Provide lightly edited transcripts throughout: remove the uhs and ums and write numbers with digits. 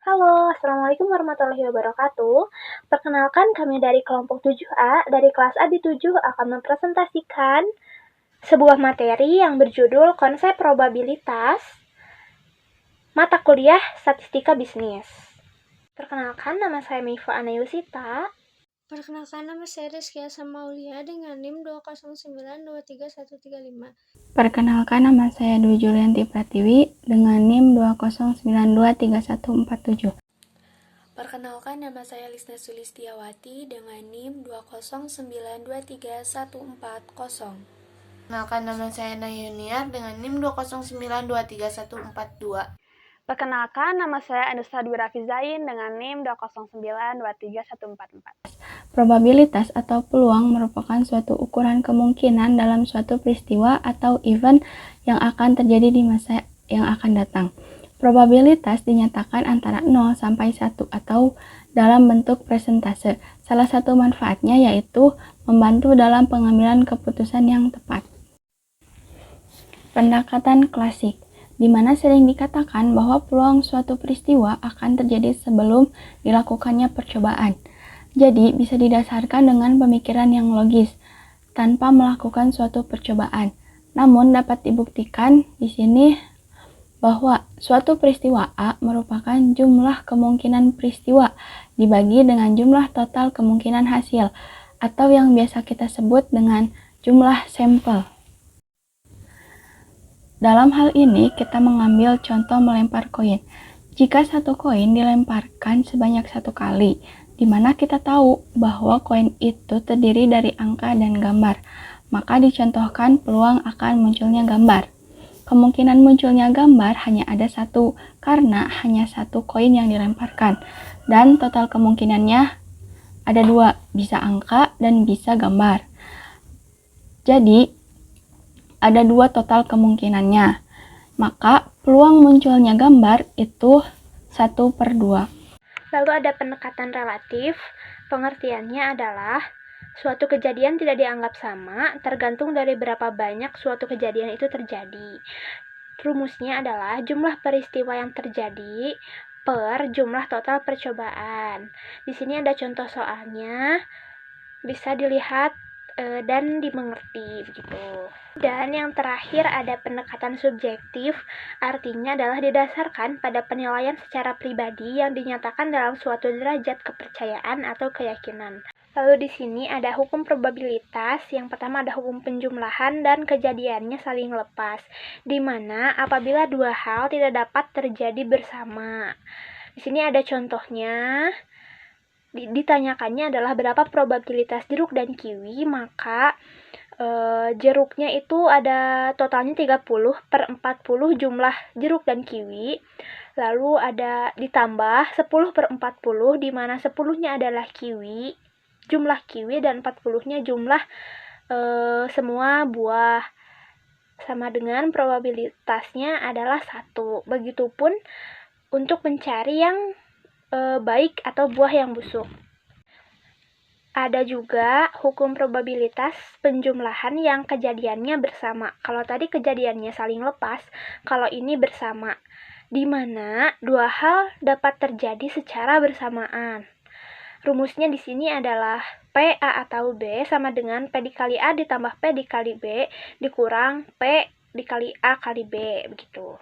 Halo, Assalamualaikum warahmatullahi wabarakatuh. Perkenalkan kami dari kelompok 7A dari kelas AB 7 akan mempresentasikan sebuah materi yang berjudul konsep probabilitas mata kuliah statistika bisnis. Perkenalkan, nama saya Mifa Anayusita. Perkenalkan, nama saya Rizkia Samaulia dengan NIM 209231335. Perkenalkan, nama saya Dwi Julianti Pratiwi dengan NIM 209231147. Perkenalkan, nama saya Lisna Sulistiawati dengan NIM 209231440. Perkenalkan, nama saya Nayuniar dengan NIM 209231142. Perkenalkan, nama saya Anusa Dwi Rafizain dengan NIM 209231144. Probabilitas atau peluang merupakan suatu ukuran kemungkinan dalam suatu peristiwa atau event yang akan terjadi di masa yang akan datang. Probabilitas dinyatakan antara 0 sampai 1 atau dalam bentuk persentase. Salah satu manfaatnya yaitu membantu dalam pengambilan keputusan yang tepat. Pendekatan klasik, di mana sering dikatakan bahwa peluang suatu peristiwa akan terjadi sebelum dilakukannya percobaan. Jadi, bisa didasarkan dengan pemikiran yang logis, tanpa melakukan suatu percobaan. Namun, dapat dibuktikan di sini bahwa suatu peristiwa A merupakan jumlah kemungkinan peristiwa dibagi dengan jumlah total kemungkinan hasil, atau yang biasa kita sebut dengan jumlah sampel. Dalam hal ini, kita mengambil contoh melempar koin. Jika satu koin dilemparkan sebanyak 1 kali, di mana kita tahu bahwa koin itu terdiri dari angka dan gambar, maka dicontohkan peluang akan munculnya gambar. Kemungkinan munculnya gambar hanya ada 1, karena hanya 1 koin yang dilemparkan, dan total kemungkinannya ada 2, bisa angka dan bisa gambar. Jadi, ada 2 total kemungkinannya, maka peluang munculnya gambar itu 1/2. Lalu ada pendekatan relatif. Pengertiannya adalah suatu kejadian tidak dianggap sama tergantung dari berapa banyak suatu kejadian itu terjadi. Rumusnya adalah jumlah peristiwa yang terjadi per jumlah total percobaan. Di sini ada contoh soalnya, bisa dilihat dan dimengerti begitu. Dan yang terakhir ada pendekatan subjektif, artinya adalah didasarkan pada penilaian secara pribadi yang dinyatakan dalam suatu derajat kepercayaan atau keyakinan. Lalu di sini ada hukum probabilitas. Yang pertama ada hukum penjumlahan dan kejadiannya saling lepas, di mana apabila dua hal tidak dapat terjadi bersama. Di sini ada contohnya. Ditanyakannya adalah berapa probabilitas jeruk dan kiwi, maka jeruknya itu ada totalnya 30/40 jumlah jeruk dan kiwi. Lalu ada ditambah 10/40, di mana 10-nya adalah kiwi, jumlah kiwi, dan 40-nya jumlah semua buah. Sama dengan probabilitasnya adalah 1. Begitupun untuk mencari yang baik atau buah yang busuk. Ada juga hukum probabilitas penjumlahan yang kejadiannya bersama. Kalau tadi kejadiannya saling lepas, kalau ini bersama, di mana dua hal dapat terjadi secara bersamaan. Rumusnya di sini adalah P A atau B sama dengan P dikali A ditambah P dikali B dikurang P dikali A kali B, begitu.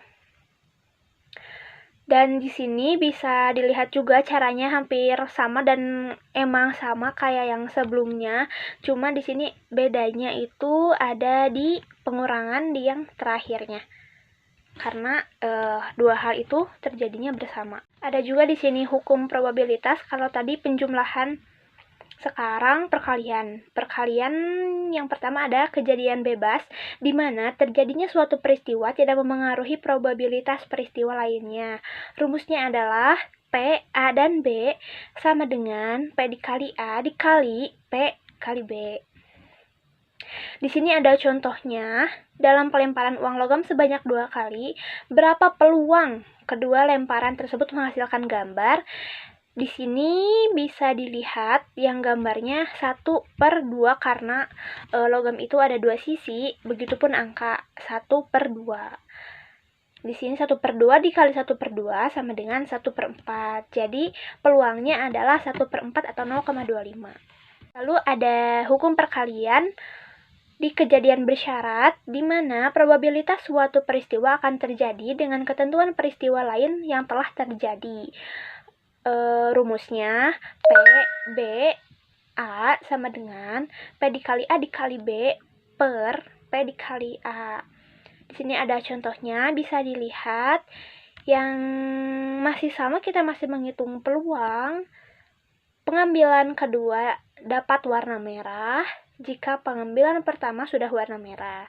Dan di sini bisa dilihat juga caranya hampir sama dan emang sama kayak yang sebelumnya. Cuma di sini bedanya itu ada di pengurangan di yang terakhirnya. Karena dua hal itu terjadinya bersama. Ada juga di sini hukum probabilitas. Kalau tadi penjumlahan, sekarang perkalian. Perkalian yang pertama ada kejadian bebas, di mana terjadinya suatu peristiwa tidak memengaruhi probabilitas peristiwa lainnya. Rumusnya adalah P, A, dan B sama dengan P dikali A dikali P kali B. Di sini ada contohnya, dalam pelemparan uang logam sebanyak 2 kali, berapa peluang kedua lemparan tersebut menghasilkan gambar? Di sini bisa dilihat yang gambarnya 1/2 karena logam itu ada 2 sisi, begitupun angka 1/2. Di sini 1/2 dikali 1/2 sama dengan 1/4. Jadi peluangnya adalah 1/4 atau 0,25. Lalu ada hukum perkalian di kejadian bersyarat, di mana probabilitas suatu peristiwa akan terjadi dengan ketentuan peristiwa lain yang telah terjadi. Rumusnya P, B, A sama dengan P dikali A dikali B per P dikali A. Di sini ada contohnya, bisa dilihat. Yang masih sama, kita masih menghitung peluang. Pengambilan kedua dapat warna merah jika pengambilan pertama sudah warna merah.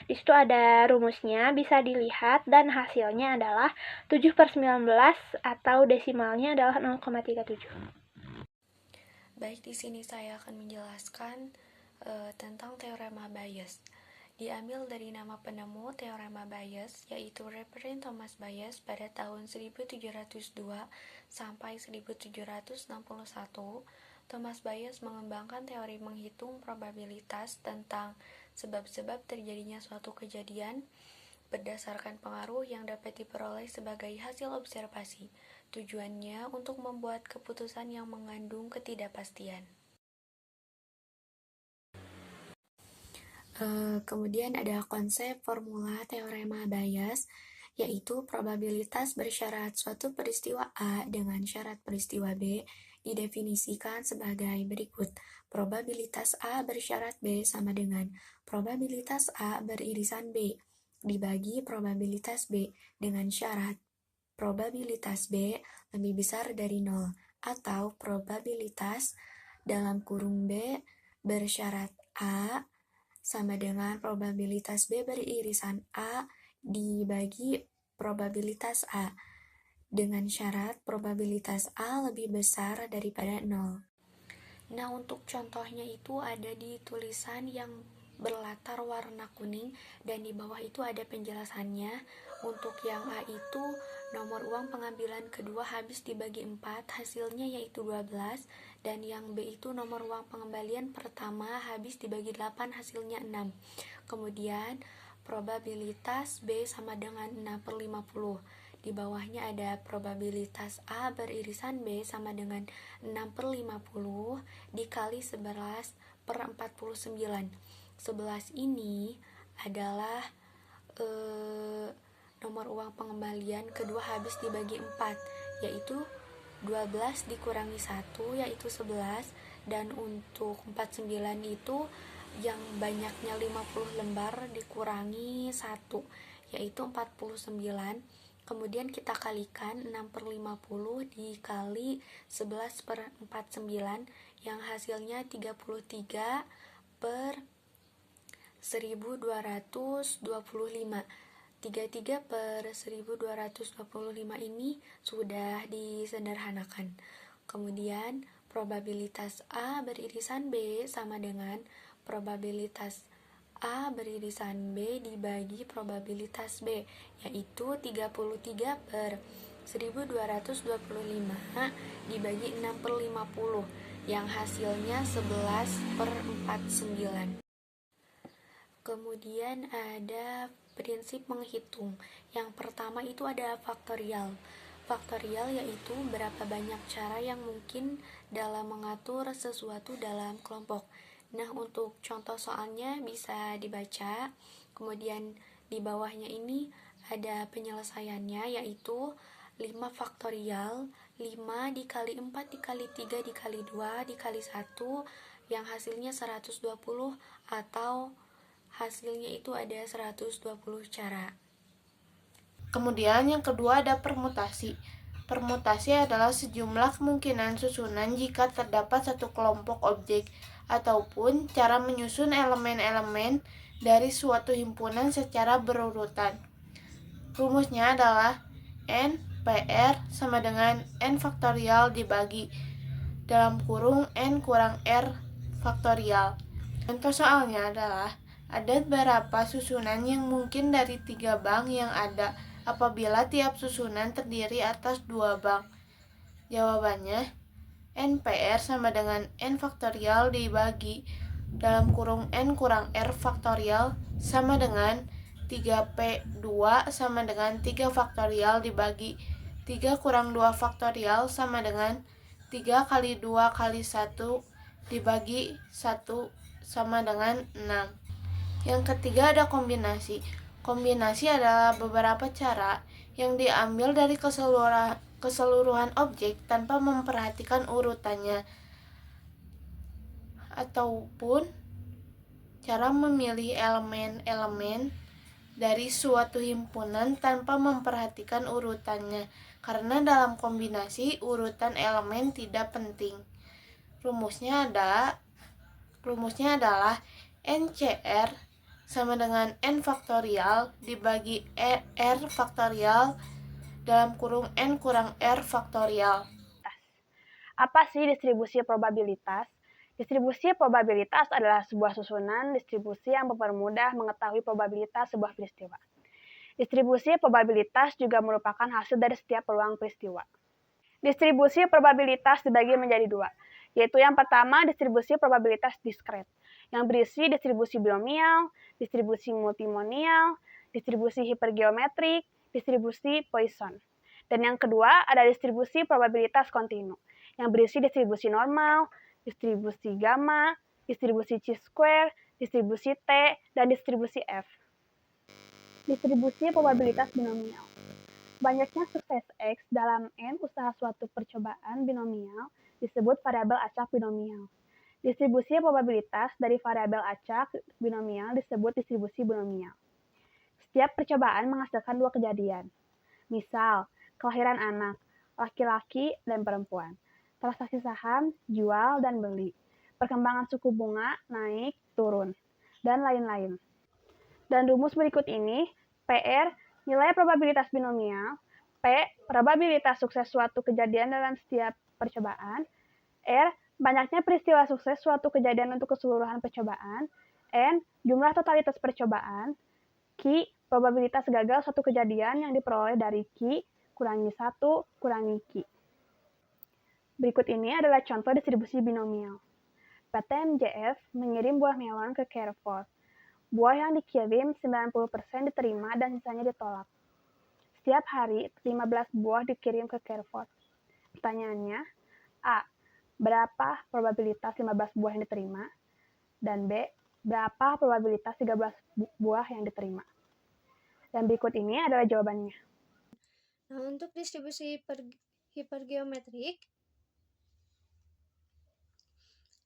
Di situ ada rumusnya, bisa dilihat, dan hasilnya adalah 7/19 atau desimalnya adalah 0,37. Baik, di sini saya akan menjelaskan tentang teorema Bayes. Diambil dari nama penemu teorema Bayes, yaitu Reverend Thomas Bayes pada tahun 1702 sampai 1761. Thomas Bayes mengembangkan teori menghitung probabilitas tentang sebab-sebab terjadinya suatu kejadian berdasarkan pengaruh yang dapat diperoleh sebagai hasil observasi. Tujuannya untuk membuat keputusan yang mengandung ketidakpastian. Kemudian ada konsep formula teorema Bayes, yaitu probabilitas bersyarat suatu peristiwa A dengan syarat peristiwa B didefinisikan sebagai berikut. Probabilitas A bersyarat B sama dengan probabilitas A beririsan B dibagi probabilitas B dengan syarat probabilitas B lebih besar dari 0, atau probabilitas dalam kurung B bersyarat A sama dengan probabilitas B beririsan A dibagi probabilitas A dengan syarat probabilitas A lebih besar daripada 0. Nah, untuk contohnya itu ada di tulisan yang berlatar warna kuning, dan di bawah itu ada penjelasannya. Untuk yang A itu nomor uang pengambilan kedua habis dibagi 4, hasilnya yaitu 12, dan yang B itu nomor uang pengembalian pertama habis dibagi 8, hasilnya 6. Kemudian probabilitas B sama dengan 6/50. Di bawahnya ada probabilitas A beririsan B sama dengan 6/50 dikali 11/49. 11 ini adalah nomor uang pengembalian kedua habis dibagi 4, yaitu 12 dikurangi 1, yaitu 11. Dan untuk 49 itu yang banyaknya 50 lembar dikurangi 1, yaitu 49. Kemudian kita kalikan 6/50 dikali 11/49, yang hasilnya 33/1225. 33/1225 ini sudah disederhanakan. Kemudian probabilitas A beririsan B sama dengan probabilitas A beririsan B dibagi probabilitas B, yaitu 33/1225 dibagi 6/50, yang hasilnya 11/49. Kemudian ada prinsip menghitung. Yang pertama itu ada faktorial. Faktorial yaitu berapa banyak cara yang mungkin dalam mengatur sesuatu dalam kelompok. Nah, untuk contoh soalnya bisa dibaca. Kemudian di bawahnya ini ada penyelesaiannya, yaitu 5 faktorial, 5 dikali 4 dikali 3 dikali 2 dikali 1, yang hasilnya 120, atau hasilnya itu ada 120 cara. Kemudian yang kedua ada permutasi. Permutasi adalah sejumlah kemungkinan susunan jika terdapat satu kelompok objek ataupun cara menyusun elemen-elemen dari suatu himpunan secara berurutan. Rumusnya adalah N PR sama dengan N faktorial dibagi dalam kurung N kurang R faktorial. Contoh soalnya adalah ada berapa susunan yang mungkin dari 3 bank yang ada apabila tiap susunan terdiri atas 2 bank. Jawabannya NPR sama dengan N faktorial dibagi dalam kurung N kurang R faktorial sama dengan 3P2 sama dengan 3 faktorial dibagi 3 kurang 2 faktorial sama dengan 3 kali 2 kali 1 dibagi 1 sama dengan 6. Yang ketiga ada kombinasi. Kombinasi adalah beberapa cara yang diambil dari keseluruhan objek tanpa memperhatikan urutannya, ataupun cara memilih elemen-elemen dari suatu himpunan tanpa memperhatikan urutannya, karena dalam kombinasi urutan elemen tidak penting. Rumusnya adalah NCR sama dengan N faktorial dibagi R faktorial dalam kurung N kurang R faktorial. Apa sih distribusi probabilitas? Distribusi probabilitas adalah sebuah susunan distribusi yang mempermudah mengetahui probabilitas sebuah peristiwa. Distribusi probabilitas juga merupakan hasil dari setiap peluang peristiwa. Distribusi probabilitas dibagi menjadi dua, yaitu yang pertama distribusi probabilitas diskret, yang berisi distribusi binomial, distribusi multimonial, distribusi hipergeometrik, distribusi Poisson. Dan yang kedua ada distribusi probabilitas kontinu, yang berisi distribusi normal, distribusi gamma, distribusi chi-square, distribusi T, dan distribusi F. Distribusi probabilitas binomial. Banyaknya sukses X dalam N usaha suatu percobaan binomial disebut variabel acak binomial. Distribusi probabilitas dari variabel acak binomial disebut distribusi binomial. Setiap percobaan menghasilkan dua kejadian. Misal, kelahiran anak, laki-laki dan perempuan, transaksi saham, jual dan beli, perkembangan suku bunga, naik, turun, dan lain-lain. Dan rumus berikut ini, PR, nilai probabilitas binomial, P, probabilitas sukses suatu kejadian dalam setiap percobaan, R, banyaknya peristiwa sukses suatu kejadian untuk keseluruhan percobaan, N, jumlah totalitas percobaan, Q, probabilitas gagal suatu kejadian yang diperoleh dari Q kurangi 1 kurangi Q. Berikut ini adalah contoh distribusi binomial. PT MJF mengirim buah melon ke Carrefour. Buah yang dikirim 90% diterima dan sisanya ditolak. Setiap hari 15 buah dikirim ke Carrefour. Pertanyaannya, A. Berapa probabilitas 15 buah yang diterima? Dan B. Berapa probabilitas 13 buah yang diterima? Dan berikut ini adalah jawabannya. Nah, untuk distribusi hipergeometrik,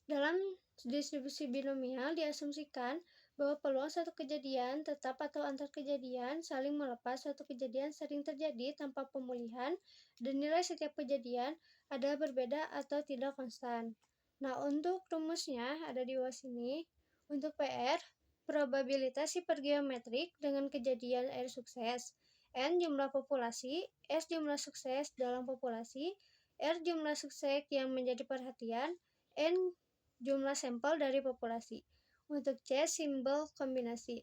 dalam distribusi binomial diasumsikan bahwa peluang satu kejadian tetap atau antar kejadian saling melepas suatu kejadian sering terjadi tanpa pemulihan dan nilai setiap kejadian adalah berbeda atau tidak konstan. Nah, untuk rumusnya ada di bawah sini. Untuk PR, probabilitas hipergeometrik dengan kejadian R sukses, N jumlah populasi, S jumlah sukses dalam populasi, R jumlah sukses yang menjadi perhatian, N jumlah sampel dari populasi. Untuk C, simbol kombinasi.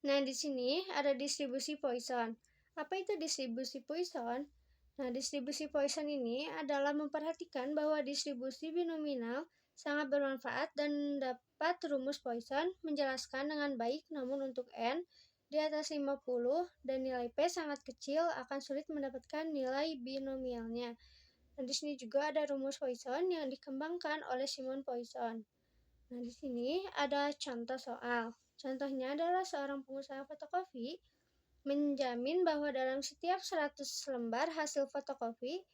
Nah, di sini ada distribusi Poisson. Apa itu distribusi Poisson? Nah, distribusi Poisson ini adalah memperhatikan bahwa distribusi binominal sangat bermanfaat dan dapat rumus Poisson menjelaskan dengan baik, namun untuk N di atas 50 dan nilai P sangat kecil akan sulit mendapatkan nilai binomialnya. Nah, di sini juga ada rumus Poisson yang dikembangkan oleh Simon Poisson. Nah, di sini ada contoh soal. Contohnya adalah seorang pengusaha fotokopi menjamin bahwa dalam setiap 100 lembar hasil fotokopi,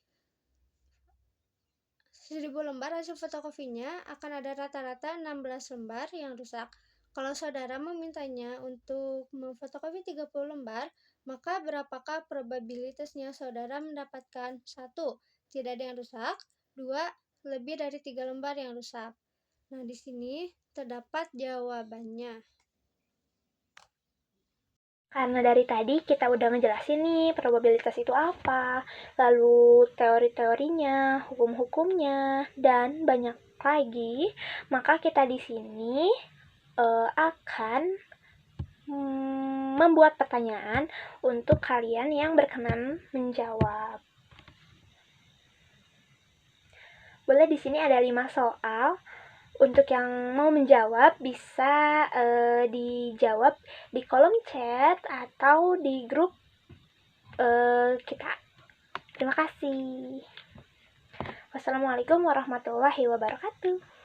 1000 lembar hasil fotokopinya akan ada rata-rata 16 lembar yang rusak. Kalau saudara memintanya untuk memfotokopi 30 lembar, maka berapakah probabilitasnya saudara mendapatkan 1. Tidak ada yang rusak, 2. Lebih dari 3 lembar yang rusak. Nah, di sini terdapat jawabannya. Karena dari tadi kita udah ngejelasin nih probabilitas itu apa, lalu teori-teorinya, hukum-hukumnya, dan banyak lagi, maka kita di sini akan membuat pertanyaan untuk kalian yang berkenan menjawab. Boleh, di sini ada 5 soal Untuk yang mau menjawab bisa dijawab di kolom chat atau di grup kita. Terima kasih. Wassalamualaikum warahmatullahi wabarakatuh.